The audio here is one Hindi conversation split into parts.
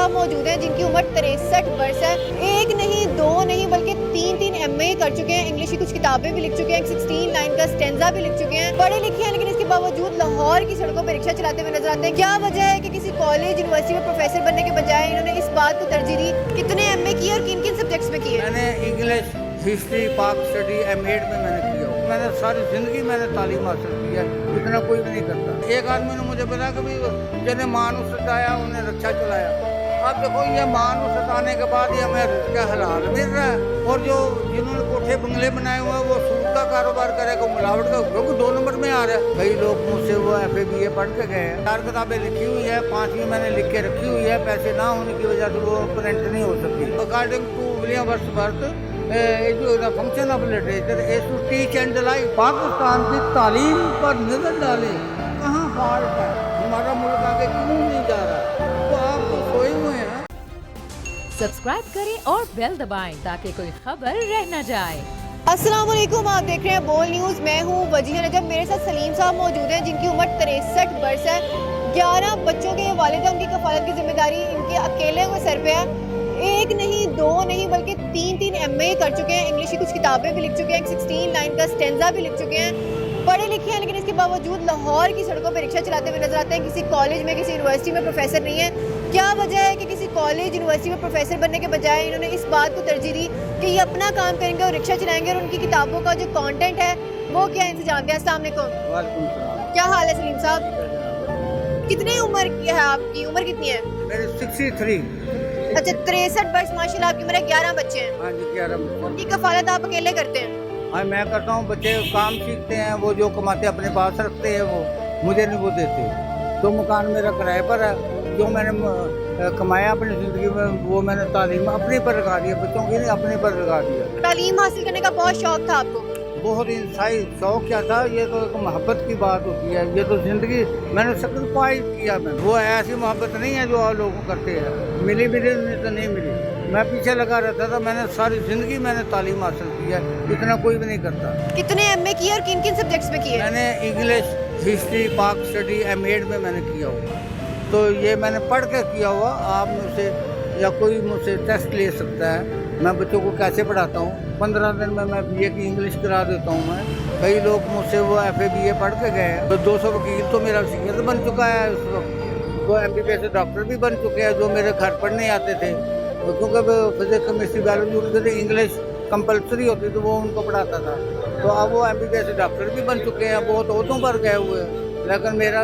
साहब मौजूद हैं जिनकी उम्र 63 वर्ष है। एक नहीं दो नहीं बल्कि तीन MA कर चुके हैं। इंग्लिश की कुछ किताबें भी लिख चुके हैं, 16 लाइन का स्टेंजा भी लिख चुके हैं। पढ़े लिखे हैं लेकिन इसके बावजूद लाहौर की सड़कों पर रिक्शा चलाते हुए नजर आते हैं। क्या वजह है कि किसी कॉलेज यूनिवर्सिटी में प्रोफेसर बनने के बजाय इन्होंने इस बात को तरजीह दी? कितने MA किए और किन किन सब्जेक्ट्स में किए? मैंने इंग्लिश, हिस्ट्री, पाक स्टडी, M.Ed में मैंने किया। मैंने सारी जिंदगी मैंने तालीम हासिल की है, इतना कोई भी नहीं करता। एक आदमी ने मुझे बताया कि भाई जिन्हें मानव सताया उन्हें रक्षा चलाया। अब देखो ये मानव सताने के बाद ये हमें रिक्शा हलाल मिल रहा है, और जो जिन्होंने कोठे बंगले बनाए हुए हैं वो सूद का कारोबार करेगा, मिलावट का, क्योंकि 2 नंबर में आ रहा है। कई लोग मुझसे वो FA BA पढ़ के गए हैं। 4 किताबें लिखी हुई है, 5वीं मैंने लिख के रखी हुई है। पैसे ना होने की वजह से वो प्रिंट नहीं हो सकती। According to William Wordsworth function of literature is to teach and life. Pakistan की तालीम पर नजर डालें, कहाँ फॉल्ट है, हमारा मुल्क आगे क्यों नहीं जा रहा। तो आप तो सोए हुए हैं। सब्सक्राइब करें और बेल दबाएं ताकि कोई खबर रह न जाए। अस्सलाम वालेकुम, आप देख रहे हैं बोल न्यूज़। मैं हूँ वजीह नजब। मेरे साथ सलीम साहब मौजूद हैं जिनकी उम्र 63 वर्ष है। 11 बच्चों के वालिदा, उनकी कफालत की जिम्मेदारी इनके अकेले के सर पे है। एक नहीं दो नहीं बल्कि तीन MA कर चुके हैं। इंग्लिश की कुछ किताबें भी लिख चुके हैं, 16 लाइन का स्टेंजा भी लिख चुके हैं। पढ़े लिखे हैं लेकिन इसके बावजूद लाहौर की सड़कों पर रिक्शा चलाते हुए नजर आते हैं। किसी कॉलेज में, किसी यूनिवर्सिटी में प्रोफेसर नहीं है। क्या वजह है कि किसी कॉलेज यूनिवर्सिटी में प्रोफेसर बनने के बजाय इन्होंने इस बात को तरजीह दी कि ये अपना काम करेंगे और रिक्शा चलाएंगे, और उनकी किताबों का जो कंटेंट है वो क्या इंतजाम है? अस्सलाम वालेकुम। वालेकुम सलाम। क्या हाल है सलीम साहब? कितनी उम्र की है आपकी? उम्र कितनी है? मेरे 63। अच्छा, 63 वर्ष, माशाल्लाह। आपकी उम्र 11 बच्चे हैं। हाँ जी, 11। उनकी कफालत आप अकेले करते हैं? हाँ, मैं करता हूँ। बच्चे काम सीखते हैं, वो जो कमाते अपने पास रखते हैं, वो मुझे नहीं वो देते। तो मकान मेरा किराए पर है। जो मैंने कमाया अपनी ज़िंदगी में वो मैंने तालीम अपने पर लगा दिया, बच्चों की नहीं, अपने पर लगा दिया। तालीम हासिल करने का बहुत शौक था आपको? बहुत इंतहाई शौक क्या था, ये तो एक मोहब्बत की बात होती है। ये तो ज़िंदगी मैंने सेक्रीफाइस किया। मैंने वो ऐसी मोहब्बत नहीं है जो आप लोग करते हैं। मिली तो नहीं मिली, मैं पीछे लगा रहता था। मैंने सारी ज़िंदगी मैंने तालीम हासिल की है, इतना कोई भी नहीं करता। कितने MA किए और किन किन सब्जेक्ट्स में किए? मैंने इंग्लिश, हिस्ट्री, पाक स्टडी, M.Ed में मैंने किया हुआ। तो ये मैंने पढ़ के किया हुआ। आप मुझसे या कोई मुझसे टेस्ट ले सकता है मैं बच्चों को कैसे पढ़ाता हूँ। 15 दिन में मैं BA की इंग्लिश करा देता हूँ मैं। कई लोग मुझसे वो FA BA पढ़ के गए हैं। तो 200 वकील तो मेरा सीनियर बन चुका है उस वक्त। वो MBBS डॉक्टर भी बन चुके हैं जो मेरे घर पढ़ने आते थे, क्योंकि फिजिक्स, केमिस्ट्री, बायोलॉजी उनके लिए इंग्लिश कंपलसरी होती तो वो उनको पढ़ाता था। तो अब वो MBBS डॉक्टर भी बन चुके हैं, बहुत ओहदों पर गए हुए हैं। लेकिन मेरा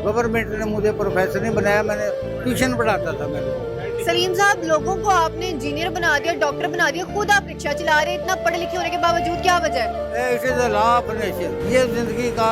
गवर्नमेंट ने मुझे प्रोफेसर नहीं बनाया, मैंने ट्यूशन पढ़ाता था। मैंने सलीम साहब, लोगों को आपने इंजीनियर बना दिया, डॉक्टर बना दिया, खुद आप रिक्शा चला रहे हैं। इतना पढ़े लिखे होने के बावजूद क्या वजह है? It is the law of nature. ये ज़िंदगी का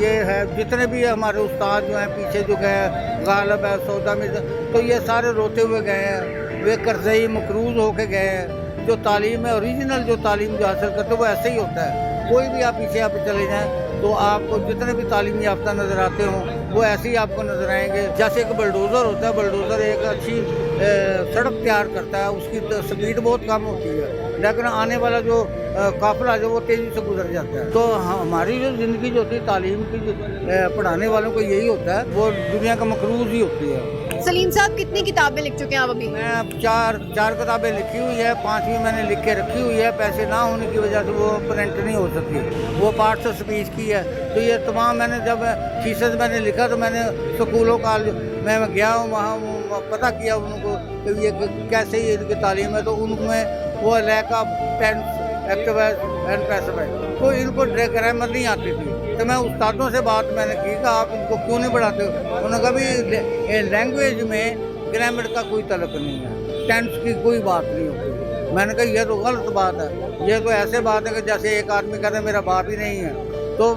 ये है। जितने भी हमारे उस्ताद जो हैं पीछे जो गए, गालिब है, सौदा मिर्जा, तो ये सारे रोते हुए गए हैं। वे कर्ज़ई मकरूज होके गए हैं। जो तालीम है, ओरिजिनल जो तालीम जो हासिल करते वो ऐसे ही होता है। कोई भी आप पीछे आप चले जाएँ तो आपको जितने भी तालीमी याफ्ता नज़र आते हों वो ऐसे ही आपको नज़र आएंगे। जैसे एक बलडोज़र होता है, बलडोज़र एक अच्छी सड़क तैयार करता है, उसकी स्पीड बहुत कम होती है, लेकिन आने वाला जो काफिला जो वो तेज़ी से गुजर जाता है। तो हमारी जो ज़िंदगी जो होती है तालीम की, पढ़ाने वालों को यही होता है, वो दुनिया का मकरूज ही होती है। सलीम साहब, कितनी किताबें लिख चुके हैं आप अभी? मैं चार किताबें लिखी हुई है, 5वीं मैंने लिख के रखी हुई है। पैसे ना होने की वजह से वो प्रिंट नहीं हो सकती। वो पार्ट्स ऑफ स्पीच की है। तो ये तमाम मैंने जब थीसिस मैंने लिखा तो मैंने स्कूलों कॉलेज में गया हूँ, वहाँ पता किया उनको कि ये कैसे ही इनकी तालीम है। तो उनमें वो lack of tense, activise and passivise, तो इनको ग्रामर नहीं आती थी। तो मैं उस्तादों से बात मैंने की कि आप इनको क्यों नहीं पढ़ाते हो। उन्होंने कहा भी लैंग्वेज में ग्रामर का कोई तलब नहीं है, टेंस की कोई बात नहीं होती। मैंने कहा यह तो गलत बात है। ये तो ऐसे बात है कि जैसे एक आदमी कहते हैं मेरा बाप ही नहीं है। तो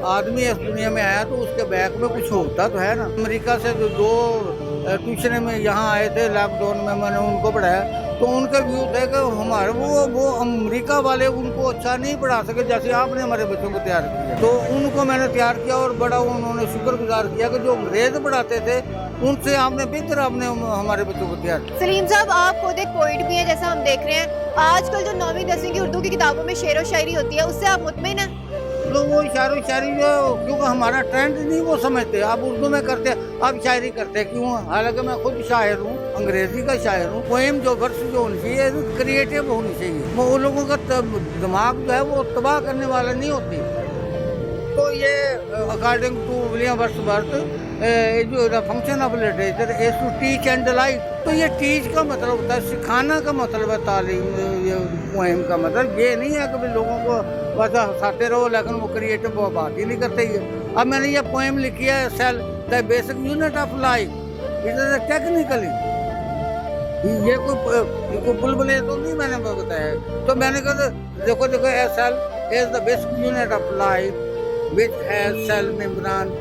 आदमी इस दुनिया में आया तो उसके बैक में कुछ होता तो है ना। अमेरिका से जो 2 ट्यूशन में यहाँ आए थे लॉकडाउन में, मैंने उनको पढ़ाया। तो उनका व्यू था कि हमारे वो अमेरिका वाले उनको अच्छा नहीं पढ़ा सके जैसे आपने हमारे बच्चों को तैयार किया। तो उनको मैंने तैयार किया और बड़ा उन्होंने शुक्रगुजार किया कि जो अंग्रेज पढ़ाते थे उनसे आपने बेहतर आपने हमारे बच्चों को तैयार किया। सलीम साहब, आप खुद एक पोइट भी हैं, जैसा हम देख रहे हैं। आजकल जो 9वीं 10वीं की उर्दू की किताबों में शेर व शायरी होती है, उससे आप मुतमिन हैं? तो वो शायरी शायरी जो, क्योंकि हमारा ट्रेंड नहीं वो समझते। आप उर्दू में करते, आप शायरी करते क्यों? हालांकि मैं खुद शायर हूँ, अंग्रेजी का शायर हूँ। पोएम जो वर्ष जो होनी चाहिए क्रिएटिव होनी चाहिए। वो उन लोगों का दिमाग जो है वो तबाह करने वाला नहीं होती। तो ये अकॉर्डिंग टू विलियम वर्ड्सवर्थ जो the function of literature is to teach and delight. तो ये टीच का मतलब होता है, सिखाना का मतलब है तालीम। ये पोएम का मतलब ये नहीं है कि भाई लोगों को बस हंसाते रहो, लेकिन वो क्रिएटिव वो बात ही नहीं करते ही। अब मैंने ये पोएम लिखी है, cell the basic unit of life, it is technically. ये कोई बुलबुले तो नहीं मैंने बताया। तो मैंने कहा देखो देखो, a cell is the basic unit of life which has cell membrane,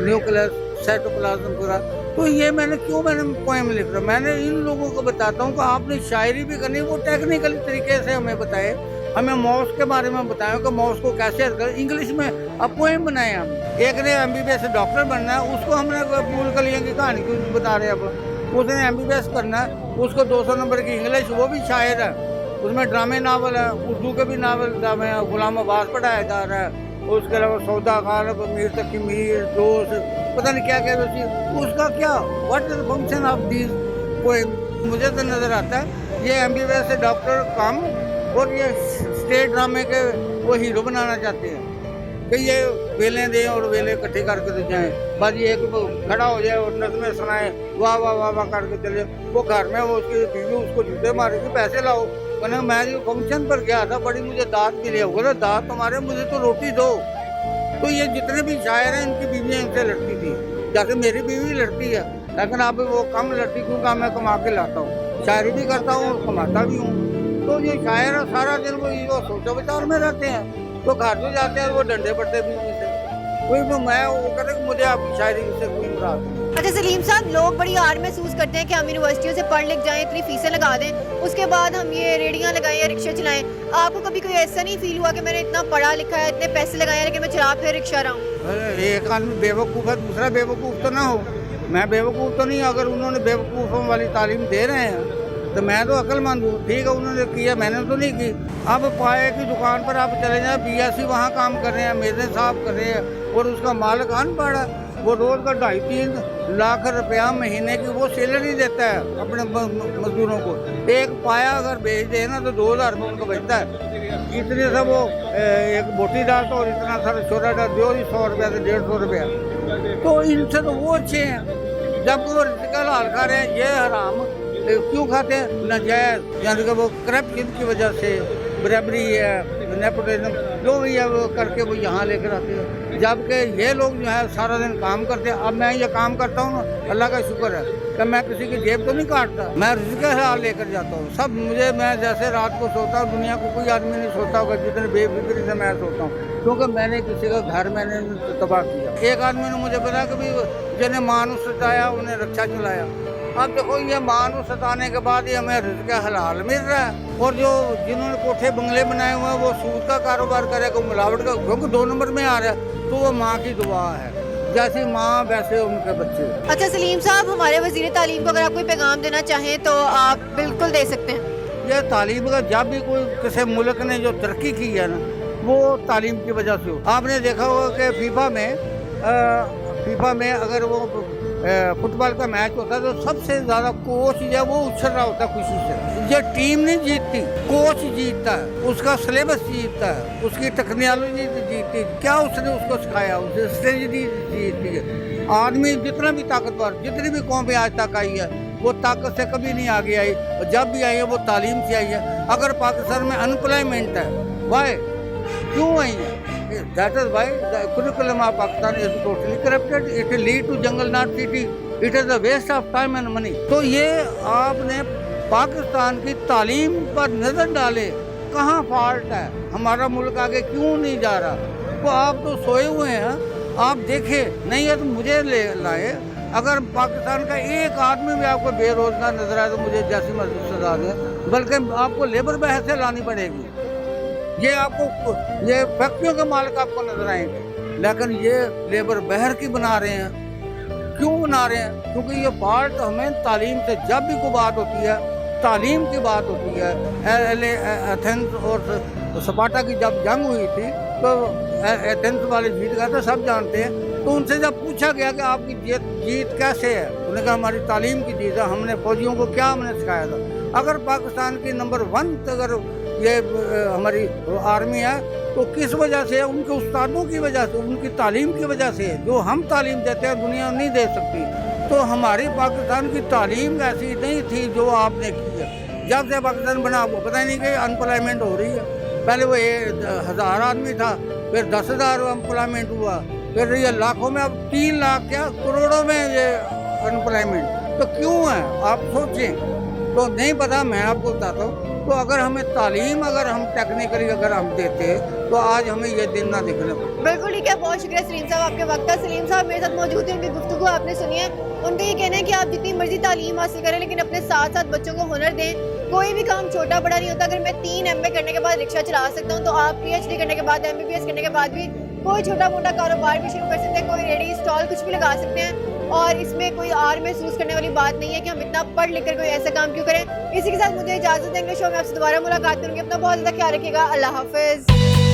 nucleus, cytoplasm पूरा। तो ये मैंने पोएम लिख रहा, मैंने इन लोगों को बताता हूँ कि आपने शायरी भी करनी, वो टेक्निकल तरीके से हमें बताए। हमें माउस के बारे में बताया कि माउस को कैसे इंग्लिश में अब पोएम बनाए हम। एक ने MBBS डॉक्टर बनना है, उसको हमने फूल कलियों की कहानी क्यों बता रहे हैं। अब उसने MBBS करना है, उसको 200 नंबर की इंग्लिश, वो भी शायर है। उसमें ड्रामे नावल है, उर्दू के भी नावल ड्रामे हैं। गुलाम अब्बास पढ़ाया जा रहा है, उसके अलावा सौदा खान, मीर तकी मीर, दोस्त, पता नहीं क्या क्या उसका क्या what is the function of this poem. मुझे तो नज़र आता है ये MBBS से डॉक्टर कम और ये स्टेट ड्रामे के वो हीरो बनाना चाहते हैं कि ये वेले दें और वेले इकट्ठे करके दे जाएँ। बस ये एक खड़ा हो जाए और नज़में सुनाए, वाह वाह वाह वाह करके चले। वो घर में वो उसकी बीवी उसको जूते मारेगी, पैसे लाओ। मैंने मैं जो फंक्शन पर गया था, बड़ी मुझे दाद मिली। बोला दाद तुम्हारे, मुझे तो रोटी दो। तो ये जितने भी शायर हैं इनकी बीवियाँ इनसे लड़ती थी, जैसे मेरी बीवी लड़ती है, लेकिन अब वो कम लड़ती क्योंकि मैं कमा के लाता हूँ, शायरी भी करता हूँ और कमाता भी हूँ। तो ये शायर सारा दिन वो सोचो विचार में रहते हैं, तो घर में जाते हैं वो डंडे पड़ते भी मुझसे। कोई मैं वो कहते कि मुझे आपकी शायरी से कोई मुराद नहीं। अच्छा सलीम साहब, लोग बड़ी आड़ महसूस करते हैं कि हम यूनिवर्सिटियों से पढ़ लिख जाएं, इतनी फीसें लगा दें, उसके बाद हम ये रेडियां लगाएं या रिक्शा चलाएं। आपको कभी कोई ऐसा नहीं फील हुआ कि मैंने इतना पढ़ा लिखा है, इतने पैसे लगाए, लेकिन मैं चला फिर रिक्शा रहा हूँ? एक आदमी बेवकूफ़ है, दूसरा बेवकूफ़ तो ना हो। मैं बेवकूफ़ तो नहीं, अगर उन्होंने बेवकूफ़ों वाली तालीम दे रहे हैं तो मैं तो अक्लमंद हूँ। ठीक है, उन्होंने किया, मैंने तो नहीं की। अब पाए की दुकान पर आप चले जाए, BSc वहाँ काम कर रहे हैं, मेज़ें साफ कर रहे हैं, और उसका मालिक अनपढ़ है, वो रोज़ का 2.5-3 लाख रुपया महीने की वो सैलरी देता है अपने मजदूरों को। एक पाया अगर बेच दे ना तो 2,000 रुपये उनको बचता है। इतने से वो एक बोटी डालता और इतना सारा छोटा डाल दो, 100 रुपया से 150 रुपया। तो इनसे तो वो अच्छे हैं, जब वो रिज़्क़ हलाल खा रहे हैं। ये हराम क्यों खाते हैं? नाजायज़, यानी कि वो करप्शन की वजह से, बराबरी है, नेपोटिज्म जो भी है वो करके वो यहाँ लेकर आते हैं। जबकि ये लोग जो है सारा दिन काम करते हैं। अब मैं ये काम करता हूँ ना, अल्लाह का शुक्र है कि मैं किसी की जेब तो नहीं काटता, मैं रिज़्क़ हलाल लेकर जाता हूँ सब। मुझे मैं जैसे रात को सोता हूँ, दुनिया को कोई आदमी नहीं सोता होगा जितने बेफिक्री से मैं सोता हूँ, क्योंकि मैंने किसी का घर मैंने तबाह किया। एक आदमी ने मुझे बताया कि भाई जिन्हें मानुस सताया उन्हें रक्षा चलाया। अब देखो ये मानुस सताने के बाद ही हमें रिज़्क़ हलाल मिल रहा है। और जो जिन्होंने कोठे बंगले बनाए हुए हैं वो सूद का कारोबार करेगा, मिलावट का, क्योंकि 2 नंबर में आ रहा है। तो वो माँ की दुआ है, जैसी माँ वैसे उनके बच्चे। अच्छा सलीम साहब, हमारे वज़ीर तालीम को अगर आप कोई पैगाम देना चाहें तो आप बिल्कुल दे सकते हैं। यह तालीम का, जब भी कोई किसी मुल्क ने जो तरक्की की है ना, वो तालीम की वजह से हो। आपने देखा होगा कि फीफा में अगर वो फुटबॉल का मैच होता है तो सबसे ज़्यादा कोच जो है वो उछल रहा होता है खुशी से। ये टीम नहीं जीतती, कोच जीतता है, उसका सिलेबस जीतता है, उसकी टेक्नोलॉजी जीतती है, क्या उसने उसको सिखाया, उसकी स्ट्रेटजी जीतती है। आदमी जितना भी ताकतवर, जितनी भी कौम आज तक आई है, वो ताकत से कभी नहीं आगे आई, और जब भी आई है वो तालीम से आई है। अगर पाकिस्तान में अनएम्प्लॉयमेंट है, वाई क्यों आई है? That is why the curriculum of Pakistan is totally corrupted. It will lead to jungle, not city. It is a waste of time and money. तो ये आपने पाकिस्तान की तालीम पर नज़र डाले, कहाँ फॉल्ट है, हमारा मुल्क आगे क्यों नहीं जा रहा। तो आप तो सोए हुए हैं, आप देखें, नहीं है तो मुझे ले लाए। अगर पाकिस्तान का एक आदमी भी आपको बेरोजगार नजर आए तो मुझे जैसी मर्जी सजा दें, बल्कि आपको लेबर बहस से लानी पड़ेगी। ये आपको ये फैक्ट्रियों के मालिक आपको नजर आएंगे, लेकिन ये लेबर बहर की बना रहे हैं। क्यों बना रहे हैं? क्योंकि ये फॉल्ट हमें तालीम से, जब भी कोई बात होती है, तालीम की बात होती है, एथेंस और तो स्पार्टा की जब जंग हुई थी तो एथेंस वाले जीत गए थे, सब जानते हैं। तो उनसे जब पूछा गया कि आपकी जीत कैसे है, उन्होंने कहा हमारी तालीम की जीत है, हमने फौजियों को क्या हमने सिखाया था। अगर पाकिस्तान की नंबर 1 अगर ये हमारी आर्मी है तो किस वजह से है? उनके उस्तादों की वजह से, उनकी तालीम की वजह से। जो हम तालीम देते हैं दुनिया नहीं दे सकती। तो हमारी पाकिस्तान की तालीम ऐसी नहीं थी जो आपने की है। जब से पाकिस्तान बना वो पता ही नहीं कि अनएम्प्लॉयमेंट हो रही है। पहले वो 1000 आदमी था, फिर 10,000 एम्प्लॉयमेंट हुआ, फिर ये लाखों में, अब 3 लाख क्या करोड़ों में ये अनएम्प्लॉयमेंट। तो क्यों है आप सोचें। तो नहीं पता, मैं आपको बताता हूँ। तो अगर हमें तालीम अगर हम टेक्निकली अगर हम देते तो आज हमें ये दिन ना दिखने। बिल्कुल ठीक है, बहुत शुक्रिया सलीम साहब आपके वक्त का। सलीम साहब मेरे साथ मौजूद हैं, उनकी गुफ्तगू आपने सुनी है। उनका ये कहना है कि आप जितनी मर्जी तालीम हासिल करें लेकिन अपने साथ साथ बच्चों को हुनर दें। कोई भी काम छोटा बड़ा नहीं होता। अगर मैं 3 MA करने के बाद रिक्शा चला सकता हूँ तो आप PhD करने के बाद, MBBS करने के बाद भी कोई छोटा मोटा कारोबार भी शुरू कर सकते हैं, कोई रेडी स्टॉल कुछ भी लगा सकते हैं। और इसमें कोई आर महसूस करने वाली बात नहीं है कि हम इतना पढ़ लिख कर कोई ऐसा काम क्यों करें। इसी के साथ मुझे इजाजत दें, अगले शो में आपसे दोबारा मुलाकात करूंगी। अपना बहुत ज़्यादा ख्याल रखिएगा। अल्लाह हाफिज़।